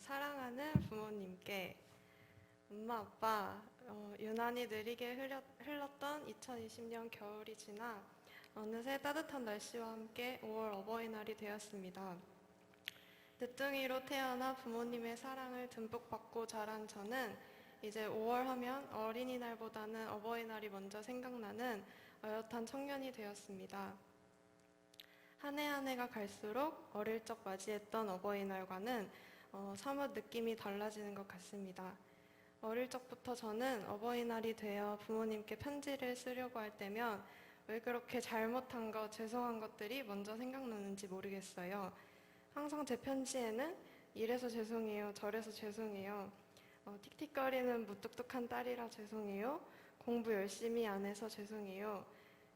사랑하는 부모님께 엄마, 아빠, 유난히 느리게 흘렀던 2020년 겨울이 지나 어느새 따뜻한 날씨와 함께 5월 어버이날이 되었습니다. 늦둥이로 태어나 부모님의 사랑을 듬뿍 받고 자란 저는 이제 5월 하면 어린이날보다는 어버이날이 먼저 생각나는 어엿한 청년이 되었습니다. 한 해 한 해가 갈수록 어릴 적 맞이했던 어버이날과는 사뭇 느낌이 달라지는 것 같습니다. 어릴 적부터 저는 어버이날이 되어 부모님께 편지를 쓰려고 할 때면 왜 그렇게 잘못한 것, 죄송한 것들이 먼저 생각나는지 모르겠어요. 항상 제 편지에는 이래서 죄송해요, 저래서 죄송해요, 틱틱거리는 무뚝뚝한 딸이라 죄송해요, 공부 열심히 안 해서 죄송해요,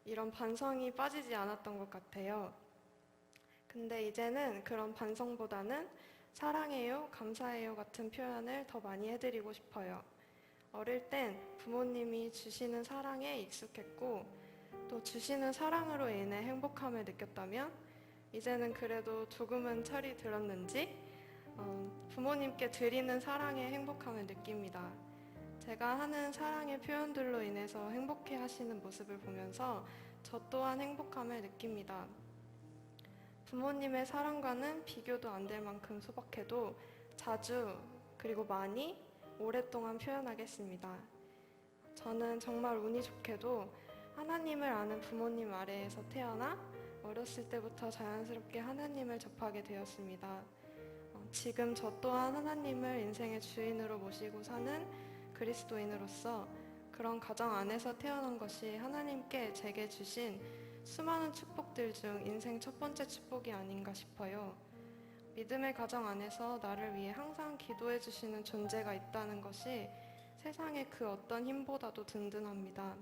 이런 반성이 빠지지 않았던 것 같아요. 근데 이제는 그런 반성보다는 사랑해요, 감사해요 같은 표현을 더 많이 해드리고 싶어요. 어릴 땐 부모님이 주시는 사랑에 익숙했고 또 주시는 사랑으로 인해 행복함을 느꼈다면 이제는 그래도 조금은 철이 들었는지 부모님께 드리는 사랑에 행복함을 느낍니다. 제가 하는 사랑의 표현들로 인해서 행복해 하시는 모습을 보면서 저 또한 행복함을 느낍니다. 부모님의 사랑과는 비교도 안 될 만큼 소박해도 자주 그리고 많이 오랫동안 표현하겠습니다. 저는 정말 운이 좋게도 하나님을 아는 부모님 아래에서 태어나 어렸을 때부터 자연스럽게 하나님을 접하게 되었습니다. 지금 저 또한 하나님을 인생의 주인으로 모시고 사는 그리스도인으로서 그런 가정 안에서 태어난 것이 하나님께 제게 주신 수많은 축복들 중 인생 첫 번째 축복이 아닌가 싶어요. 믿음의 가정 안에서 나를 위해 항상 기도해 주시는 존재가 있다는 것이 세상의 그 어떤 힘보다도 든든합니다.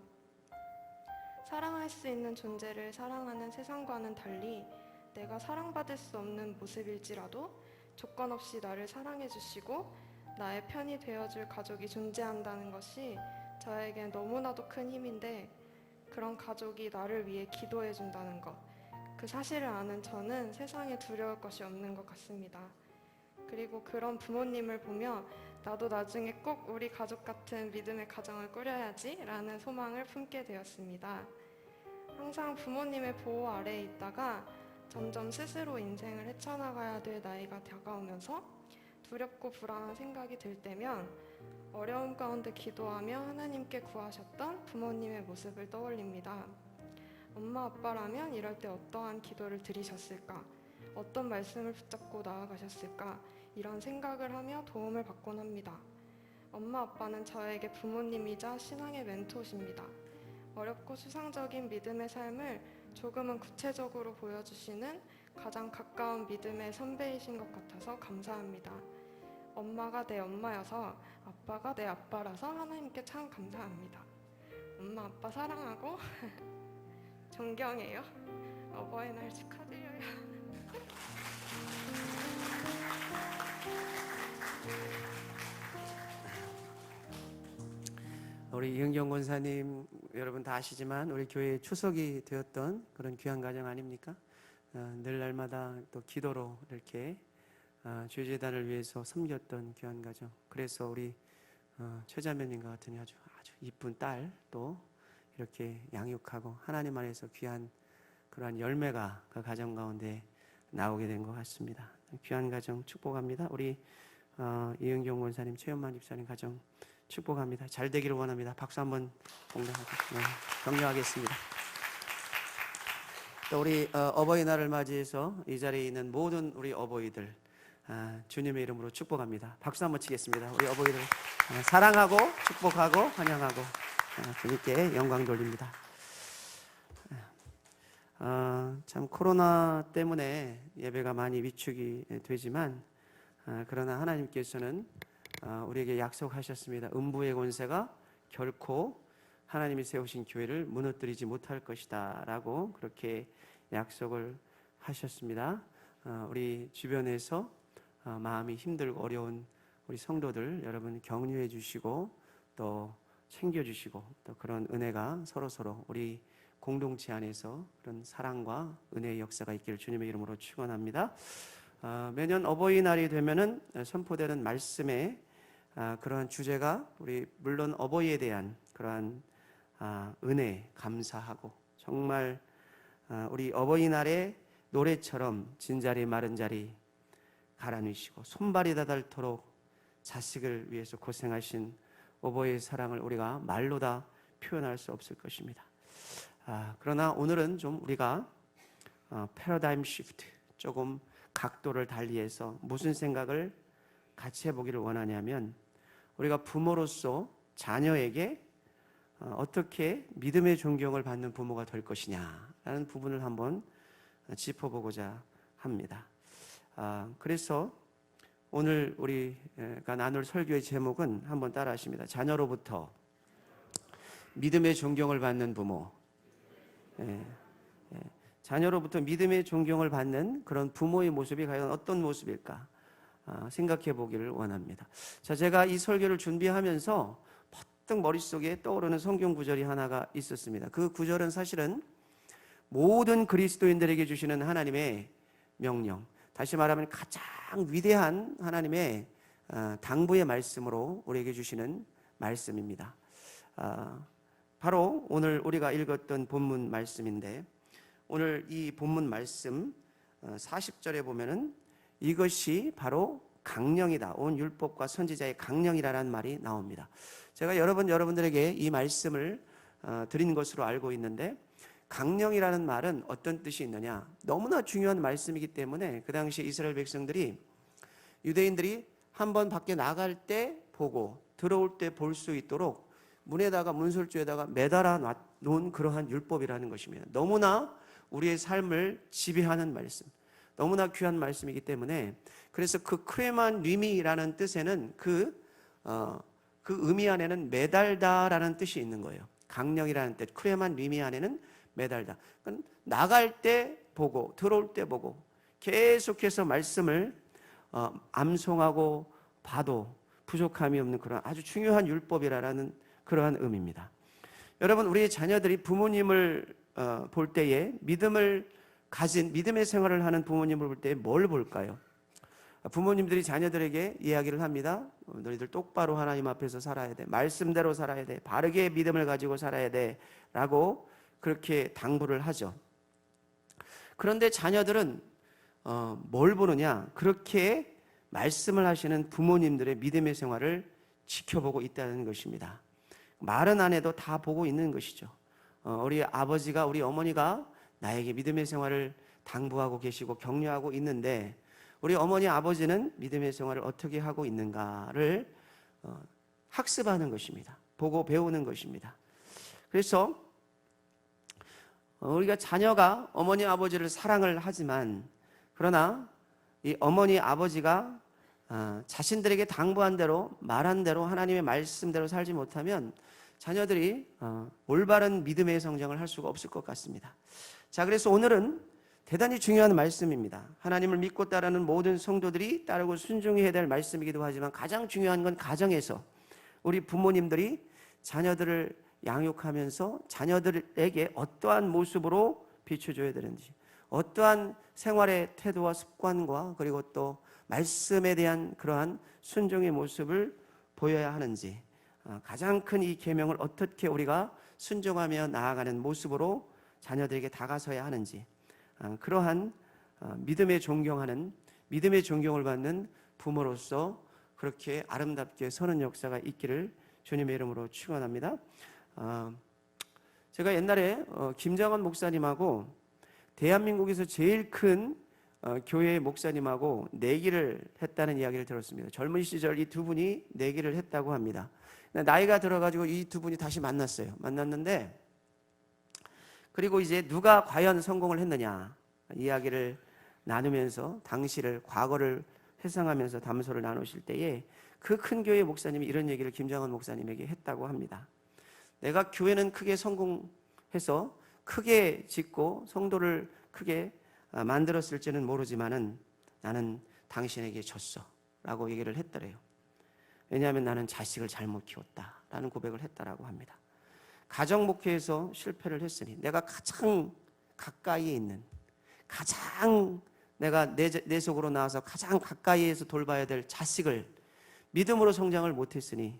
사랑할 수 있는 존재를 사랑하는 세상과는 달리 내가 사랑받을 수 없는 모습일지라도 조건 없이 나를 사랑해 주시고 나의 편이 되어줄 가족이 존재한다는 것이 저에겐 너무나도 큰 힘인데 그런 가족이 나를 위해 기도해 준다는 것, 그 사실을 아는 저는 세상에 두려울 것이 없는 것 같습니다. 그리고 그런 부모님을 보며 나도 나중에 꼭 우리 가족 같은 믿음의 가정을 꾸려야지 라는 소망을 품게 되었습니다. 항상 부모님의 보호 아래에 있다가 점점 스스로 인생을 헤쳐나가야 될 나이가 다가오면서 두렵고 불안한 생각이 들 때면 어려움 가운데 기도하며 하나님께 구하셨던 부모님의 모습을 떠올립니다. 엄마 아빠라면 이럴 때 어떠한 기도를 드리셨을까? 어떤 말씀을 붙잡고 나아가셨을까? 이런 생각을 하며 도움을 받곤 합니다. 엄마 아빠는 저에게 부모님이자 신앙의 멘토십니다. 어렵고 수상적인 믿음의 삶을 조금은 구체적으로 보여주시는 가장 가까운 믿음의 선배이신 것 같아서 감사합니다. 엄마가 내 엄마여서 아빠가 내 아빠라서 하나님께 참 감사합니다. 엄마 아빠 사랑하고 존경해요. 어버이날 축하드려요. 우리 이은경 권사님 여러분 다 아시지만 우리 교회의 추석이 되었던 그런 귀한 가정 아닙니까? 늘 날마다 또 기도로 이렇게 주재단을 위해서 섬겼던 귀한 가정. 그래서 우리 최자매님과 같은 아주 이쁜 딸 또 이렇게 양육하고 하나님 안에서 귀한 그러한 열매가 그 가정 가운데 나오게 된 것 같습니다. 귀한 가정 축복합니다. 우리 이은경 권사님, 최연만 집사님 가정 축복합니다. 잘 되기를 원합니다. 박수 한번 격려하겠습니다. 또 우리 어버이날을 맞이해서 이 자리에 있는 모든 우리 어버이들 주님의 이름으로 축복합니다. 박수 한번 치겠습니다. 우리 어버이들 사랑하고 축복하고 환영하고 주님께 영광 돌립니다. 참 코로나 때문에 예배가 많이 위축이 되지만 그러나 하나님께서는 우리에게 약속하셨습니다. 음부의 권세가 결코 하나님이 세우신 교회를 무너뜨리지 못할 것이다 라고 그렇게 약속을 하셨습니다. 우리 주변에서 마음이 힘들고 어려운 우리 성도들 여러분 격려해 주시고 또 챙겨주시고 또 그런 은혜가 서로 우리 공동체 안에서 그런 사랑과 은혜의 역사가 있기를 주님의 이름으로 축원합니다. 매년 어버이날이 되면은 선포되는 말씀의 그러한 주제가 우리 물론 어버이에 대한 그러한 은혜, 감사하고 정말 우리 어버이날의 노래처럼 진자리 마른 자리 가라누시고 손발이 다닳도록 자식을 위해서 고생하신 어버이의 사랑을 우리가 말로 다 표현할 수 없을 것입니다. 그러나 오늘은 좀 우리가 패러다임 시프트, 조금 각도를 달리해서 무슨 생각을 같이 해보기를 원하냐면, 우리가 부모로서 자녀에게 어떻게 믿음의 존경을 받는 부모가 될 것이냐라는 부분을 한번 짚어보고자 합니다. 그래서 오늘 우리가 나눌 설교의 제목은 한번 따라하십니다. 자녀로부터 믿음의 존경을 받는 부모. 자녀로부터 믿음의 존경을 받는 그런 부모의 모습이 과연 어떤 모습일까 생각해 보기를 원합니다. 자, 제가 이 설교를 준비하면서 퍼뜩 머릿속에 떠오르는 성경 구절이 하나가 있었습니다. 그 구절은 사실은 모든 그리스도인들에게 주시는 하나님의 명령, 다시 말하면 가장 위대한 하나님의 당부의 말씀으로 우리에게 주시는 말씀입니다. 바로 오늘 우리가 읽었던 본문 말씀인데, 오늘 이 본문 말씀 40절에 보면은 이것이 바로 강령이다, 온 율법과 선지자의 강령이라는 말이 나옵니다. 제가 여러분들에게 이 말씀을 드린 것으로 알고 있는데, 강령이라는 말은 어떤 뜻이 있느냐, 너무나 중요한 말씀이기 때문에 그 당시 이스라엘 백성들이, 유대인들이 한번 밖에 나갈 때 보고 들어올 때 볼 수 있도록 문에다가, 문설주에다가 매달아 놓은 그러한 율법이라는 것입니다. 너무나 우리의 삶을 지배하는 말씀, 너무나 귀한 말씀이기 때문에, 그래서 그 크레만 리미라는 뜻에는 그 의미 안에는 매달다라는 뜻이 있는 거예요. 강령이라는 뜻, 크레만 리미 안에는 매달다. 그러니까 나갈 때 보고 들어올 때 보고 계속해서 말씀을 암송하고 봐도 부족함이 없는 그런 아주 중요한 율법이라는 그러한 의미입니다. 여러분, 우리 자녀들이 부모님을 볼 때에, 믿음을 가진 믿음의 생활을 하는 부모님을 볼 때 뭘 볼까요? 부모님들이 자녀들에게 이야기를 합니다. 너희들 똑바로 하나님 앞에서 살아야 돼, 말씀대로 살아야 돼, 바르게 믿음을 가지고 살아야 돼 라고 그렇게 당부를 하죠. 그런데 자녀들은 뭘 보느냐, 그렇게 말씀을 하시는 부모님들의 믿음의 생활을 지켜보고 있다는 것입니다. 말은 안 해도 다 보고 있는 것이죠. 우리 아버지가, 우리 어머니가 나에게 믿음의 생활을 당부하고 계시고 격려하고 있는데, 우리 어머니 아버지는 믿음의 생활을 어떻게 하고 있는가를 학습하는 것입니다. 보고 배우는 것입니다. 그래서 우리가 자녀가 어머니 아버지를 사랑을 하지만, 그러나 이 어머니 아버지가 자신들에게 당부한 대로, 말한 대로, 하나님의 말씀대로 살지 못하면 자녀들이 올바른 믿음의 성장을 할 수가 없을 것 같습니다. 자, 그래서 오늘은 대단히 중요한 말씀입니다. 하나님을 믿고 따르는 모든 성도들이 따르고 순종해야 될 말씀이기도 하지만, 가장 중요한 건 가정에서 우리 부모님들이 자녀들을 양육하면서 자녀들에게 어떠한 모습으로 비춰줘야 되는지, 어떠한 생활의 태도와 습관과, 그리고 또 말씀에 대한 그러한 순종의 모습을 보여야 하는지, 가장 큰 이 계명을 어떻게 우리가 순종하며 나아가는 모습으로 자녀들에게 다가서야 하는지, 그러한 믿음의 존경을 받는 부모로서 그렇게 아름답게 서는 역사가 있기를 주님의 이름으로 축원합니다. 제가 옛날에 김정원 목사님하고 대한민국에서 제일 큰 교회 목사님하고 내기를 했다는 이야기를 들었습니다. 젊은 시절 이 두 분이 내기를 했다고 합니다. 나이가 들어가지고 이 두 분이 다시 만났는데, 그리고 이제 누가 과연 성공을 했느냐 이야기를 나누면서 당시를, 과거를 회상하면서 담소를 나누실 때에 그 큰 교회 목사님이 이런 얘기를 김정원 목사님에게 했다고 합니다. 내가 교회는 크게 성공해서 크게 짓고 성도를 크게 만들었을지는 모르지만은 나는 당신에게 졌어 라고 얘기를 했더래요. 왜냐하면 나는 자식을 잘못 키웠다라는 고백을 했다라고 합니다. 가정 목회에서 실패를 했으니 내가 가장 가까이에 있는, 가장 내가 내 속으로 나와서 가장 가까이에서 돌봐야 될 자식을 믿음으로 성장을 못했으니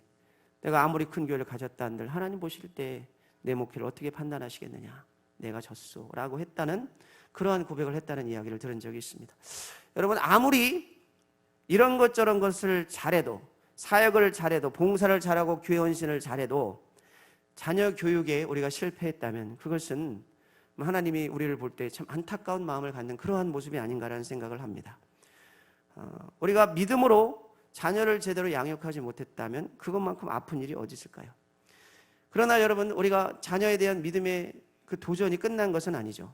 내가 아무리 큰 교회를 가졌다 한들 하나님 보실 때 내 목회를 어떻게 판단하시겠느냐, 내가 졌소 라고 했다는, 그러한 고백을 했다는 이야기를 들은 적이 있습니다. 여러분, 아무리 이런 것 저런 것을 잘해도, 사역을 잘해도, 봉사를 잘하고 교회 헌신을 잘해도 자녀 교육에 우리가 실패했다면 그것은 하나님이 우리를 볼 때 참 안타까운 마음을 갖는 그러한 모습이 아닌가라는 생각을 합니다. 우리가 믿음으로 자녀를 제대로 양육하지 못했다면 그것만큼 아픈 일이 어디 있을까요? 그러나 여러분, 우리가 자녀에 대한 믿음의 그 도전이 끝난 것은 아니죠.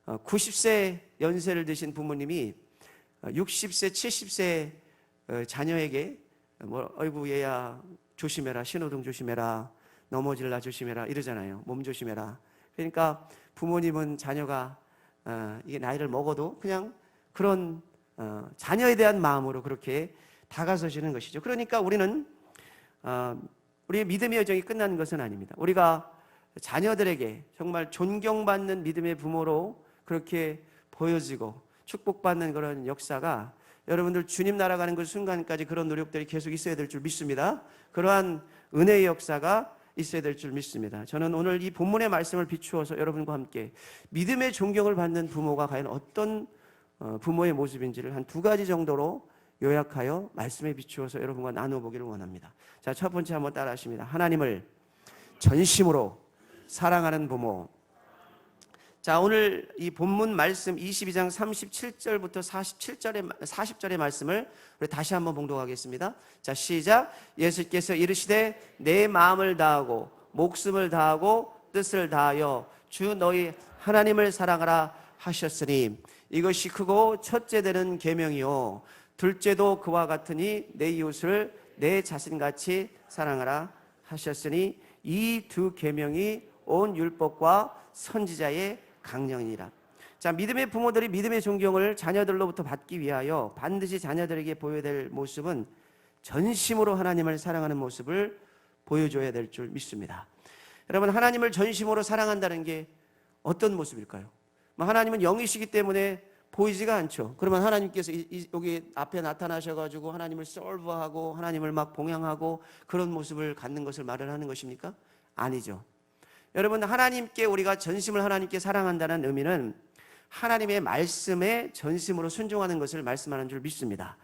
90세 연세를 드신 부모님이 60세, 70세 자녀에게 어이구 얘야 조심해라, 신호등 조심해라, 넘어질라 조심해라 이러잖아요. 몸 조심해라. 그러니까 부모님은 자녀가 이게 나이를 먹어도 그냥 그런 자녀에 대한 마음으로 그렇게 다가서시는 것이죠. 그러니까 우리는 우리의 믿음의 여정이 끝난 것은 아닙니다. 우리가 자녀들에게 정말 존경받는 믿음의 부모로 그렇게 보여지고 축복받는 그런 역사가, 여러분들 주님 날아가는 그 순간까지 그런 노력들이 계속 있어야 될 줄 믿습니다. 그러한 은혜의 역사가 있어야 될 줄 믿습니다. 저는 오늘 이 본문의 말씀을 비추어서 여러분과 함께 믿음의 존경을 받는 부모가 과연 어떤 부모의 모습인지를 한 두 가지 정도로 요약하여 말씀에 비추어서 여러분과 나눠보기를 원합니다. 자, 첫 번째 한번 따라 하십니다. 하나님을 전심으로 사랑하는 부모. 자, 오늘 이 본문 말씀 22장 37절부터 40절의 말씀을 우리 다시 한번 봉독하겠습니다. 자, 시작. 예수께서 이르시되 내 마음을 다하고 목숨을 다하고 뜻을 다하여 주 너희 하나님을 사랑하라 하셨으니 이것이 크고 첫째 되는 계명이요 둘째도 그와 같으니 내 이웃을 내 자신같이 사랑하라 하셨으니 이 두 계명이 온 율법과 선지자의 강령이니라. 자, 믿음의 부모들이 믿음의 존경을 자녀들로부터 받기 위하여 반드시 자녀들에게 보여야 될 모습은 전심으로 하나님을 사랑하는 모습을 보여줘야 될 줄 믿습니다. 여러분, 하나님을 전심으로 사랑한다는 게 어떤 모습일까요? 하나님은 영이시기 때문에 보이지가 않죠. 그러면 하나님께서 여기 앞에 나타나셔가지고 하나님을 솔브하고 하나님을 막 봉양하고 그런 모습을 갖는 것을 말을 하는 것입니까? 아니죠. 여러분, 하나님께 우리가 전심을 하나님께 사랑한다는 의미는 하나님의 말씀에 전심으로 순종하는 것을 말씀하는 줄 믿습니다.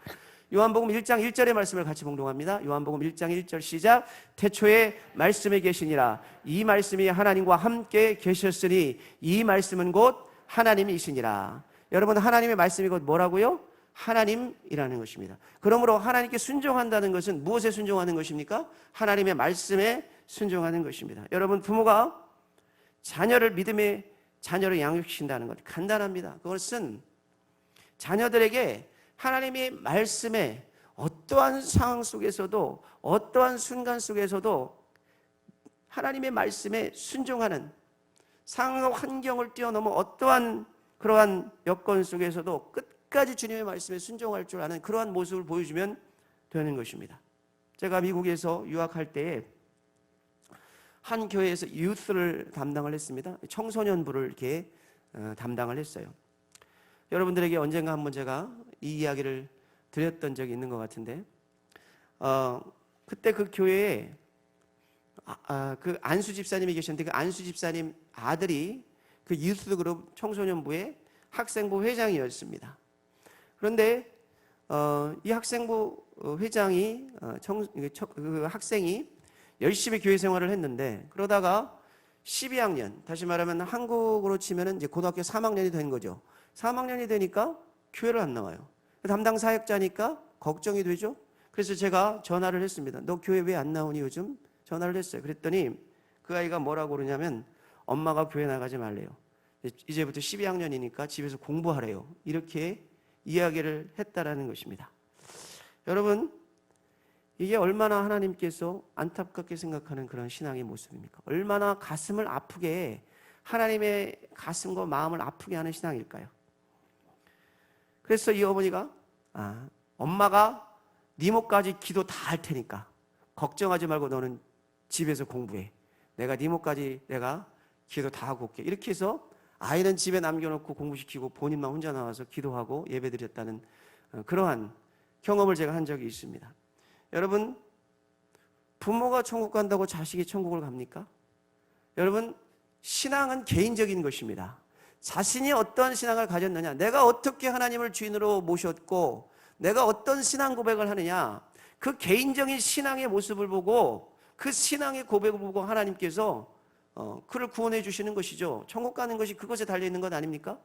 요한복음 1장 1절의 말씀을 같이 봉독합니다. 요한복음 1장 1절 시작. 태초에 말씀에 계시니라. 이 말씀이 하나님과 함께 계셨으니 이 말씀은 곧 하나님이시니라. 여러분, 하나님의 말씀이 곧 뭐라고요? 하나님이라는 것입니다. 그러므로 하나님께 순종한다는 것은 무엇에 순종하는 것입니까? 하나님의 말씀에 순종하는 것입니다. 여러분, 부모가 자녀를 믿음의 자녀를 양육시킨다는 것 간단합니다. 그것은 자녀들에게 하나님의 말씀에 어떠한 상황 속에서도 어떠한 순간 속에서도 하나님의 말씀에 순종하는, 상황과 환경을 뛰어넘어 어떠한 그러한 여건 속에서도 끝까지 주님의 말씀에 순종할 줄 아는 그러한 모습을 보여주면 되는 것입니다. 제가 미국에서 유학할 때에 한 교회에서 유스를 담당을 했습니다. 청소년부를 이렇게 담당을 했어요. 여러분들에게 언젠가 한번 제가 이 이야기를 드렸던 적이 있는 것 같은데, 그때 그 교회에 그 안수 집사님이 계셨는데 그 안수 집사님 아들이 그 유스 그룹 청소년부의 학생부 회장이었습니다. 그런데 이 학생부 회장이 그 학생이 열심히 교회 생활을 했는데, 그러다가 12학년, 다시 말하면 한국으로 치면은 이제 고등학교 3학년이 된 거죠. 3학년이 되니까 교회를 안 나와요. 담당 사역자니까 걱정이 되죠. 그래서 제가 전화를 했습니다. 너 교회 왜 안 나오니 요즘? 전화를 했어요. 그랬더니 그 아이가 뭐라고 그러냐면 엄마가 교회 나가지 말래요. 이제부터 12학년이니까 집에서 공부하래요. 이렇게 이야기를 했다라는 것입니다. 여러분, 이게 얼마나 하나님께서 안타깝게 생각하는 그런 신앙의 모습입니까? 얼마나 가슴을 아프게, 하나님의 가슴과 마음을 아프게 하는 신앙일까요? 그래서 이 어머니가 엄마가 네 목까지 기도 다 할 테니까 걱정하지 말고 너는 집에서 공부해. 내가 네 목까지 내가 기도 다 하고 올게. 이렇게 해서 아이는 집에 남겨놓고 공부시키고 본인만 혼자 나와서 기도하고 예배드렸다는 그러한 경험을 제가 한 적이 있습니다. 여러분, 부모가 천국 간다고 자식이 천국을 갑니까? 여러분, 신앙은 개인적인 것입니다. 자신이 어떤 신앙을 가졌느냐, 내가 어떻게 하나님을 주인으로 모셨고 내가 어떤 신앙 고백을 하느냐, 그 개인적인 신앙의 모습을 보고 그 신앙의 고백을 보고 하나님께서 그를 구원해 주시는 것이죠. 천국 가는 것이 그것에 달려있는 것 아닙니까?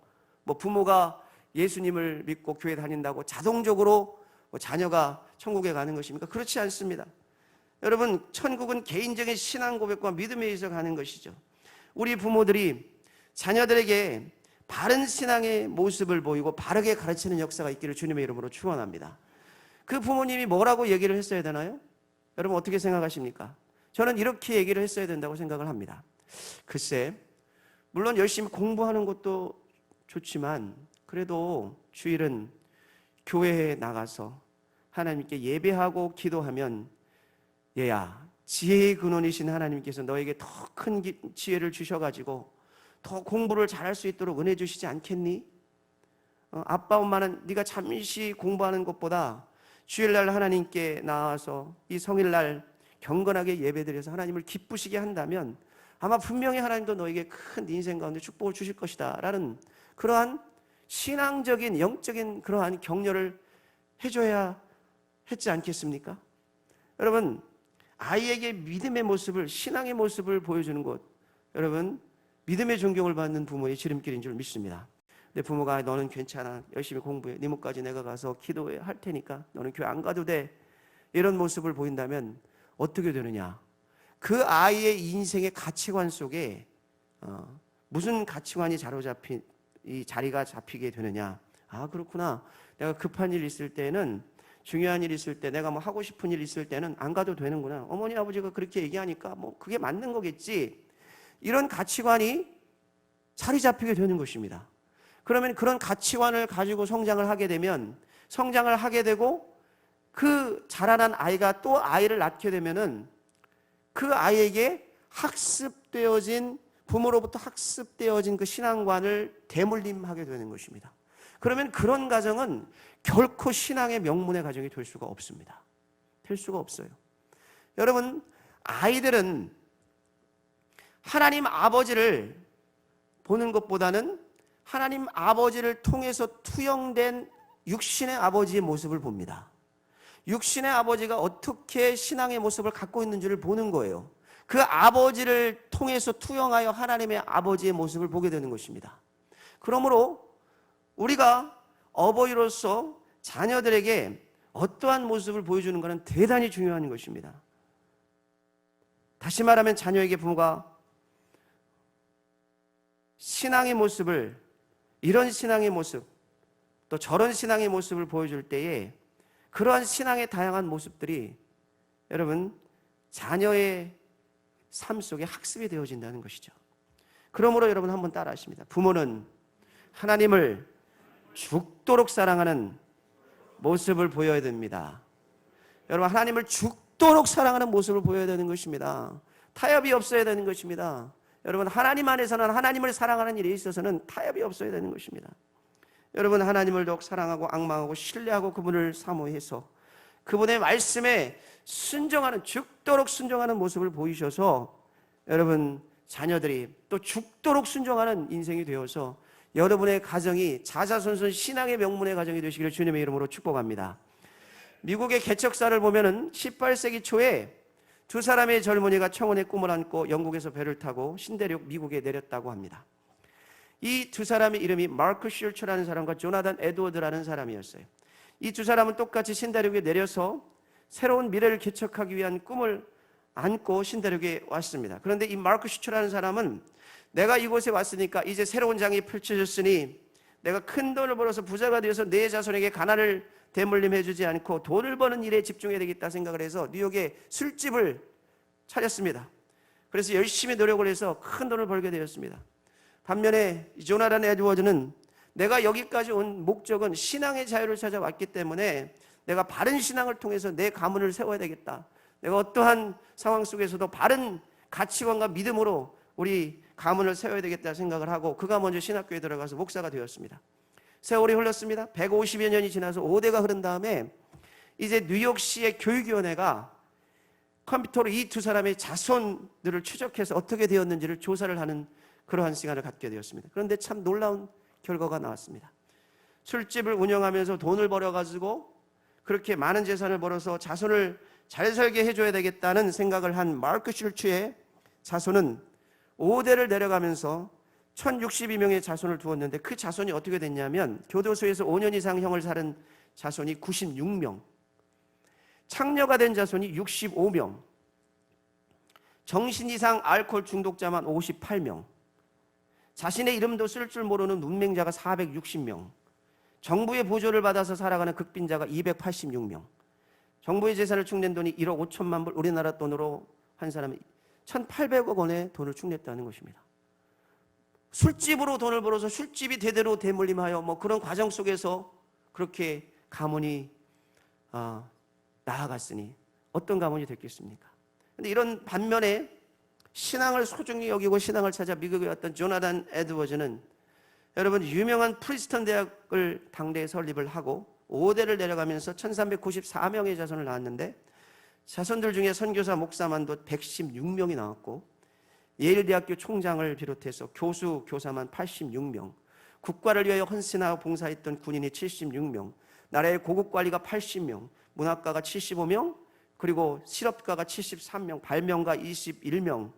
뭐 부모가 예수님을 믿고 교회 다닌다고 자동적으로 자녀가 천국에 가는 것입니까? 그렇지 않습니다. 여러분, 천국은 개인적인 신앙 고백과 믿음에 의해서 가는 것이죠. 우리 부모들이 자녀들에게 바른 신앙의 모습을 보이고 바르게 가르치는 역사가 있기를 주님의 이름으로 축원합니다. 그 부모님이 뭐라고 얘기를 했어야 되나요? 여러분 어떻게 생각하십니까? 저는 이렇게 얘기를 했어야 된다고 생각을 합니다. 글쎄, 물론 열심히 공부하는 것도 좋지만 그래도 주일은 교회에 나가서 하나님께 예배하고 기도하면 얘야, 지혜의 근원이신 하나님께서 너에게 더 큰 지혜를 주셔가지고 더 공부를 잘할 수 있도록 은혜 주시지 않겠니? 아빠 엄마는 네가 잠시 공부하는 것보다 주일날 하나님께 나와서 이 성일날 경건하게 예배드려서 하나님을 기쁘시게 한다면 아마 분명히 하나님도 너에게 큰 인생 가운데 축복을 주실 것이다 라는 그러한 신앙적인 영적인 그러한 격려를 해줘야 했지 않겠습니까? 여러분, 아이에게 믿음의 모습을, 신앙의 모습을 보여주는 것, 여러분 믿음의 존경을 받는 부모의 지름길인 줄 믿습니다. 내 부모가 너는 괜찮아, 열심히 공부해, 네 목까지 내가 가서 기도해 할 테니까 너는 교회 안 가도 돼, 이런 모습을 보인다면 어떻게 되느냐, 그 아이의 인생의 가치관 속에 무슨 가치관이 자로잡힌 이 자리가 잡히게 되느냐. 아, 그렇구나, 내가 급한 일 있을 때는, 중요한 일 있을 때, 내가 뭐 하고 싶은 일 있을 때는 안 가도 되는구나, 어머니 아버지가 그렇게 얘기하니까 뭐 그게 맞는 거겠지, 이런 가치관이 자리 잡히게 되는 것입니다. 그러면 그런 가치관을 가지고 성장을 하게 되면, 성장을 하게 되고 그 자라난 아이가 또 아이를 낳게 되면은 그 아이에게 학습되어진, 부모로부터 학습되어진 그 신앙관을 대물림하게 되는 것입니다. 그러면 그런 가정은 결코 신앙의 명문의 가정이 될 수가 없습니다. 될 수가 없어요. 여러분, 아이들은 하나님 아버지를 보는 것보다는 하나님 아버지를 통해서 투영된 육신의 아버지의 모습을 봅니다. 육신의 아버지가 어떻게 신앙의 모습을 갖고 있는지를 보는 거예요. 그 아버지를 통해서 투영하여 하나님의 아버지의 모습을 보게 되는 것입니다. 그러므로 우리가 어버이로서 자녀들에게 어떠한 모습을 보여주는 것은 대단히 중요한 것입니다. 다시 말하면 자녀에게 부모가 신앙의 모습을, 이런 신앙의 모습, 또 저런 신앙의 모습을 보여줄 때에 그러한 신앙의 다양한 모습들이 여러분 자녀의 삶 속에 학습이 되어진다는 것이죠. 그러므로 여러분 한번 따라 하십니다. 부모는 하나님을 죽도록 사랑하는 모습을 보여야 됩니다. 여러분, 하나님을 죽도록 사랑하는 모습을 보여야 되는 것입니다. 타협이 없어야 되는 것입니다. 여러분, 하나님 안에서는, 하나님을 사랑하는 일에 있어서는 타협이 없어야 되는 것입니다. 여러분, 하나님을 더욱 사랑하고 악망하고 신뢰하고 그분을 사모해서 그분의 말씀에 순종하는, 죽도록 순종하는 모습을 보이셔서 여러분 자녀들이 또 죽도록 순종하는 인생이 되어서 여러분의 가정이 자자손손 신앙의 명문의 가정이 되시기를 주님의 이름으로 축복합니다. 미국의 개척사를 보면은 18세기 초에 두 사람의 젊은이가 청혼의 꿈을 안고 영국에서 배를 타고 신대륙 미국에 내렸다고 합니다. 이 두 사람의 이름이 마크 슐츠라는 사람과 조나단 에드워드라는 사람이었어요. 이 두 사람은 똑같이 신대륙에 내려서 새로운 미래를 개척하기 위한 꿈을 안고 신대륙에 왔습니다. 그런데 이 마크 슐츠라는 사람은 내가 이곳에 왔으니까 이제 새로운 장이 펼쳐졌으니 내가 큰 돈을 벌어서 부자가 되어서 내 자손에게 가난을 대물림해주지 않고 돈을 버는 일에 집중해야 되겠다 생각을 해서 뉴욕에 술집을 차렸습니다. 그래서 열심히 노력을 해서 큰 돈을 벌게 되었습니다. 반면에 조나단 에드워드는 내가 여기까지 온 목적은 신앙의 자유를 찾아왔기 때문에 내가 바른 신앙을 통해서 내 가문을 세워야 되겠다, 내가 어떠한 상황 속에서도 바른 가치관과 믿음으로 우리 가문을 세워야 되겠다 생각을 하고 그가 먼저 신학교에 들어가서 목사가 되었습니다. 세월이 흘렀습니다. 150여 년이 지나서 5대가 흐른 다음에 이제 뉴욕시의 교육위원회가 컴퓨터로 이 두 사람의 자손들을 추적해서 어떻게 되었는지를 조사를 하는 그러한 시간을 갖게 되었습니다. 그런데 참 놀라운 결과가 나왔습니다. 술집을 운영하면서 돈을 벌어가지고 그렇게 많은 재산을 벌어서 자손을 잘 살게 해줘야 되겠다는 생각을 한 마크 슐츠의 자손은 5대를 내려가면서 1062명의 자손을 두었는데 그 자손이 어떻게 됐냐면 교도소에서 5년 이상 형을 살은 자손이 96명, 창녀가 된 자손이 65명, 정신 이상 알코올 중독자만 58명, 자신의 이름도 쓸 줄 모르는 문맹자가 460명, 정부의 보조를 받아서 살아가는 극빈자가 286명, 정부의 재산을 축낸 돈이 1억 5천만 불, 우리나라 돈으로 한 사람이 1,800억 원의 돈을 축냈다는 것입니다. 술집으로 돈을 벌어서 술집이 대대로 대물림하여 뭐 그런 과정 속에서 그렇게 가문이 나아갔으니 어떤 가문이 됐겠습니까? 그런데 이런 반면에 신앙을 소중히 여기고 신앙을 찾아 미국에 왔던 조나단 에드워즈는 여러분 유명한 프리스턴 대학을 당대에 설립을 하고 5대를 내려가면서 1394명의 자손을 낳았는데 자손들 중에 선교사 목사만도 116명이 나왔고 예일대학교 총장을 비롯해서 교수, 교사만 86명, 국가를 위하여 헌신하고 봉사했던 군인이 76명, 나라의 고급관리가 80명, 문학가가 75명, 그리고 실업가가 73명, 발명가 21명,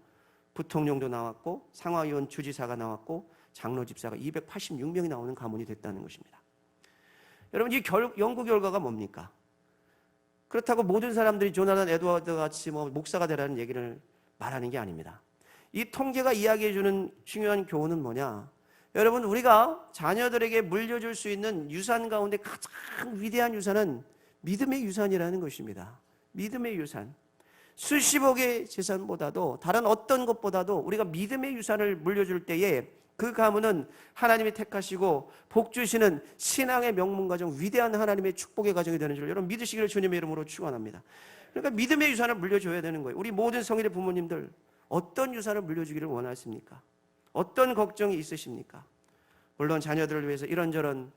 부통령도 나왔고 상하의원 주지사가 나왔고 장로집사가 286명이 나오는 가문이 됐다는 것입니다. 여러분 이 연구 결과가 뭡니까? 그렇다고 모든 사람들이 조나단 에드워드 같이 뭐 목사가 되라는 얘기를 말하는 게 아닙니다. 이 통계가 이야기해주는 중요한 교훈은 뭐냐? 여러분 우리가 자녀들에게 물려줄 수 있는 유산 가운데 가장 위대한 유산은 믿음의 유산이라는 것입니다. 믿음의 유산. 수십억의 재산보다도 다른 어떤 것보다도 우리가 믿음의 유산을 물려줄 때에 그 가문은 하나님이 택하시고 복 주시는 신앙의 명문 가정, 위대한 하나님의 축복의 가정이 되는 줄 여러분 믿으시기를 주님의 이름으로 축원합니다. 그러니까 믿음의 유산을 물려줘야 되는 거예요. 우리 모든 성인의 부모님들 어떤 유산을 물려주기를 원하십니까? 어떤 걱정이 있으십니까? 물론 자녀들을 위해서 이런저런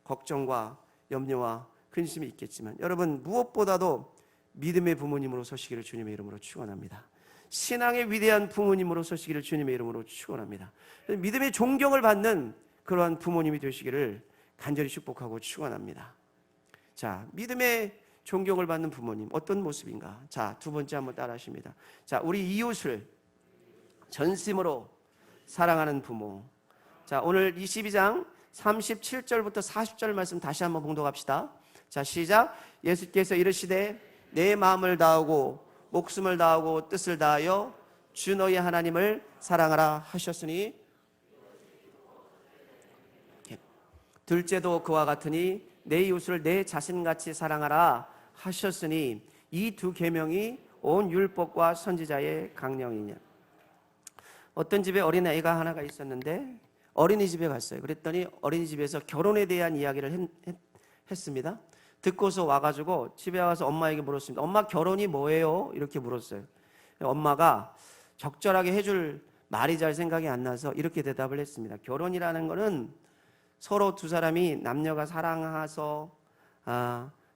걱정과 염려와 근심이 있겠지만 여러분 무엇보다도 믿음의 부모님으로 서시기를 주님의 이름으로 축원합니다. 신앙의 위대한 부모님으로 서시기를 주님의 이름으로 축원합니다. 믿음의 존경을 받는 그러한 부모님이 되시기를 간절히 축복하고 축원합니다. 자, 믿음의 존경을 받는 부모님 어떤 모습인가? 자, 두 번째 한번 따라하십니다. 자, 우리 이웃을 전심으로 사랑하는 부모. 자, 오늘 22장 37절부터 40절 말씀 다시 한번 봉독합시다. 자, 시작. 예수께서 이르시되 내 마음을 다하고 목숨을 다하고 뜻을 다하여 주 너희 하나님을 사랑하라 하셨으니 둘째도 그와 같으니 내 이웃을 내 자신같이 사랑하라 하셨으니 이 두 계명이 온 율법과 선지자의 강령이냐. 어떤 집에 어린아이가 하나가 있었는데 어린이집에 갔어요. 그랬더니 어린이집에서 결혼에 대한 이야기를 했습니다. 듣고서 와가지고 집에 와서 엄마에게 물었습니다. 엄마 결혼이 뭐예요? 이렇게 물었어요. 엄마가 적절하게 해줄 말이 잘 생각이 안 나서 이렇게 대답을 했습니다. 결혼이라는 거는 서로 두 사람이 남녀가 사랑해서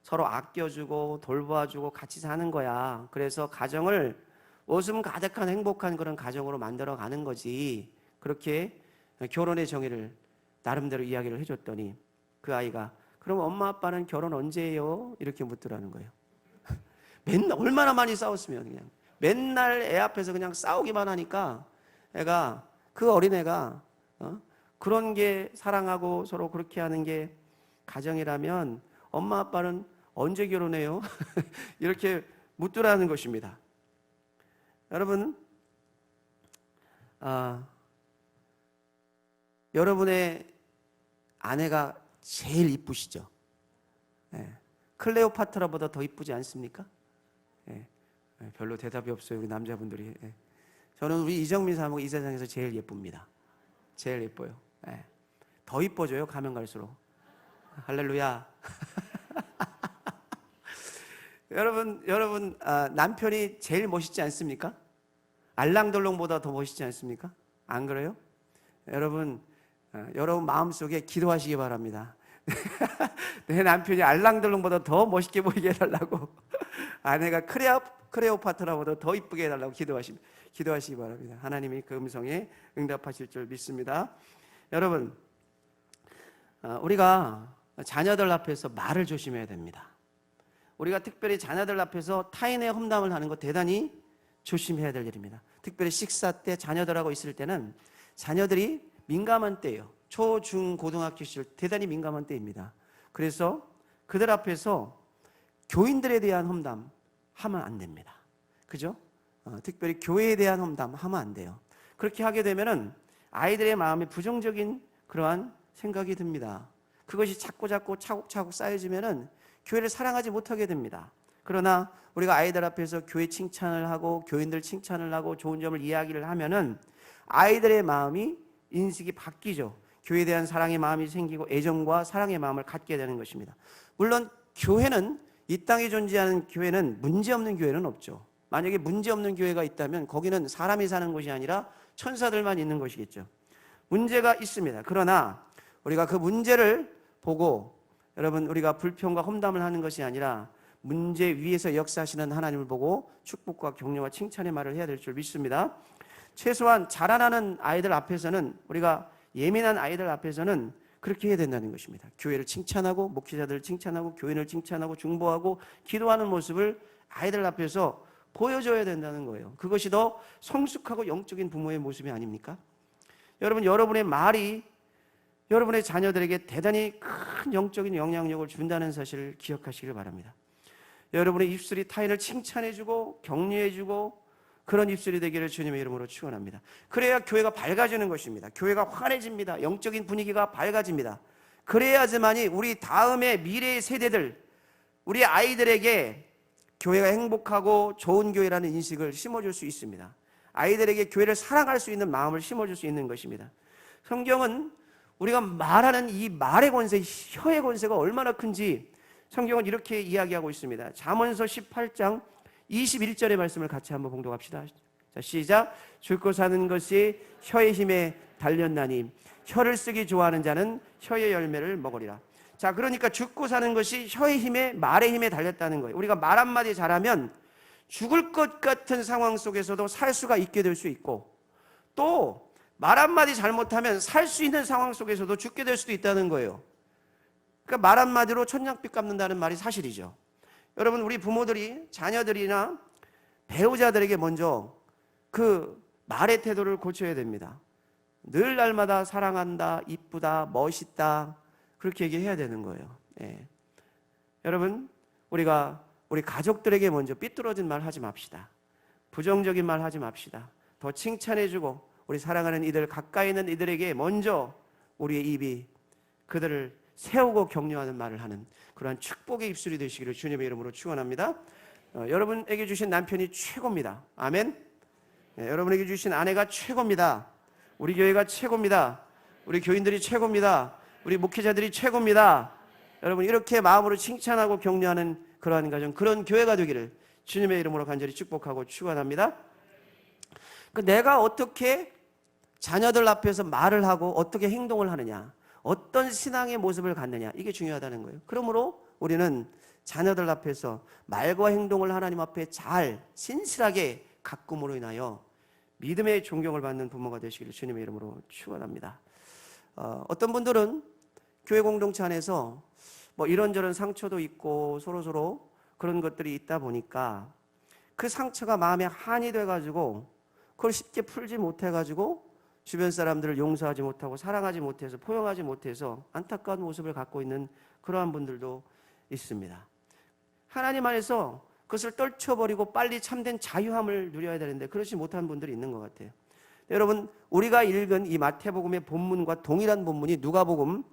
서로 아껴주고 돌봐주고 같이 사는 거야. 그래서 가정을 웃음 가득한 행복한 그런 가정으로 만들어가는 거지. 그렇게 결혼의 정의를 나름대로 이야기를 해줬더니 그 아이가 그럼 엄마 아빠는 결혼 언제 해요? 이렇게 묻더라는 거예요. 맨날 얼마나 많이 싸웠으면 그냥 맨날 애 앞에서 그냥 싸우기만 하니까 애가 그 어린애가 그런 게 사랑하고 서로 그렇게 하는 게 가정이라면 엄마 아빠는 언제 결혼해요? 이렇게 묻더라는 것입니다. 여러분 여러분의 아내가 제일 이쁘시죠? 네. 클레오파트라보다 더 이쁘지 않습니까? 네. 별로 대답이 없어요 우리 남자분들이. 네. 저는 우리 이정민 사모가 이 세상에서 제일 예쁩니다. 제일 예뻐요. 네. 더 이뻐져요 가면 갈수록. 할렐루야. 여러분 남편이 제일 멋있지 않습니까? 알랑덜롱보다 더 멋있지 않습니까? 안 그래요? 여러분 마음속에 기도하시기 바랍니다. 내 남편이 알랑들롱보다 더 멋있게 보이게 해달라고, 아내가 크레오파트라보다 더 이쁘게 해달라고 기도하시기 바랍니다. 하나님이 그 음성에 응답하실 줄 믿습니다. 여러분, 우리가 자녀들 앞에서 말을 조심해야 됩니다. 우리가 특별히 자녀들 앞에서 타인의 험담을 하는 거 대단히 조심해야 될 일입니다. 특별히 식사 때 자녀들하고 있을 때는 자녀들이 민감한 때예요. 초, 중, 고등학교 시절 대단히 민감한 때입니다. 그래서 그들 앞에서 교인들에 대한 험담 하면 안 됩니다. 그죠? 특별히 교회에 대한 험담 하면 안 돼요. 그렇게 하게 되면은 아이들의 마음에 부정적인 그러한 생각이 듭니다. 그것이 자꾸 차곡차곡 쌓여지면은 교회를 사랑하지 못하게 됩니다. 그러나 우리가 아이들 앞에서 교회 칭찬을 하고 교인들 칭찬을 하고 좋은 점을 이야기를 하면은 아이들의 마음이 인식이 바뀌죠. 교회에 대한 사랑의 마음이 생기고 애정과 사랑의 마음을 갖게 되는 것입니다. 물론 교회는, 이 땅에 존재하는 교회는 문제없는 교회는 없죠. 만약에 문제없는 교회가 있다면 거기는 사람이 사는 곳이 아니라 천사들만 있는 것이겠죠. 문제가 있습니다. 그러나 우리가 그 문제를 보고, 여러분, 우리가 불평과 험담을 하는 것이 아니라 문제 위에서 역사하시는 하나님을 보고 축복과 격려와 칭찬의 말을 해야 될 줄 믿습니다. 최소한 자라나는 아이들 앞에서는, 우리가 예민한 아이들 앞에서는 그렇게 해야 된다는 것입니다. 교회를 칭찬하고 목회자들을 칭찬하고 교인을 칭찬하고 중보하고 기도하는 모습을 아이들 앞에서 보여줘야 된다는 거예요. 그것이 더 성숙하고 영적인 부모의 모습이 아닙니까? 여러분, 여러분의 말이 여러분의 자녀들에게 대단히 큰 영적인 영향력을 준다는 사실을 기억하시길 바랍니다. 여러분의 입술이 타인을 칭찬해주고 격려해주고 그런 입술이 되기를 주님의 이름으로 축원합니다. 그래야 교회가 밝아지는 것입니다. 교회가 환해집니다. 영적인 분위기가 밝아집니다. 그래야지만이 우리 다음의 미래의 세대들, 우리 아이들에게 교회가 행복하고 좋은 교회라는 인식을 심어줄 수 있습니다. 아이들에게 교회를 사랑할 수 있는 마음을 심어줄 수 있는 것입니다. 성경은 우리가 말하는 이 말의 권세, 혀의 권세가 얼마나 큰지 성경은 이렇게 이야기하고 있습니다. 잠언서 18장 21절의 말씀을 같이 한번 봉독합시다. 자, 시작. 죽고 사는 것이 혀의 힘에 달렸나니 혀를 쓰기 좋아하는 자는 혀의 열매를 먹으리라. 자, 그러니까 죽고 사는 것이 혀의 힘에, 말의 힘에 달렸다는 거예요. 우리가 말 한마디 잘하면 죽을 것 같은 상황 속에서도 살 수가 있게 될 수 있고, 또 말 한마디 잘못하면 살 수 있는 상황 속에서도 죽게 될 수도 있다는 거예요. 그러니까 말 한마디로 천냥빚 갚는다는 말이 사실이죠. 여러분, 우리 부모들이 자녀들이나 배우자들에게 먼저 그 말의 태도를 고쳐야 됩니다. 늘 날마다 사랑한다, 이쁘다, 멋있다, 그렇게 얘기해야 되는 거예요. 예. 여러분, 우리가 우리 가족들에게 먼저 삐뚤어진 말 하지 맙시다. 부정적인 말 하지 맙시다. 더 칭찬해주고 우리 사랑하는 이들, 가까이 있는 이들에게 먼저 우리의 입이 그들을 세우고 격려하는 말을 하는 그러한 축복의 입술이 되시기를 주님의 이름으로 축원합니다. 여러분에게 주신 남편이 최고입니다. 아멘. 여러분에게 주신 아내가 최고입니다. 우리 교회가 최고입니다. 우리 교인들이 최고입니다. 우리 목회자들이 최고입니다. 여러분, 이렇게 마음으로 칭찬하고 격려하는 그러한 가정, 그런 교회가 되기를 주님의 이름으로 간절히 축복하고 축원합니다. 내가 어떻게 자녀들 앞에서 말을 하고 어떻게 행동을 하느냐, 어떤 신앙의 모습을 갖느냐, 이게 중요하다는 거예요. 그러므로 우리는 자녀들 앞에서 말과 행동을 하나님 앞에 잘 신실하게 가꿈으로 인하여 믿음의 존경을 받는 부모가 되시기를 주님의 이름으로 축원합니다. 어떤 분들은 교회 공동체 안에서 뭐 이런저런 상처도 있고 서로 그런 것들이 있다 보니까 그 상처가 마음에 한이 돼가지고 그걸 쉽게 풀지 못해가지고 주변 사람들을 용서하지 못하고 사랑하지 못해서 포용하지 못해서 안타까운 모습을 갖고 있는 그러한 분들도 있습니다. 하나님 안에서 그것을 떨쳐버리고 빨리 참된 자유함을 누려야 되는데 그렇지 못한 분들이 있는 것 같아요. 여러분, 우리가 읽은 이 마태복음의 본문과 동일한 본문이 누가복음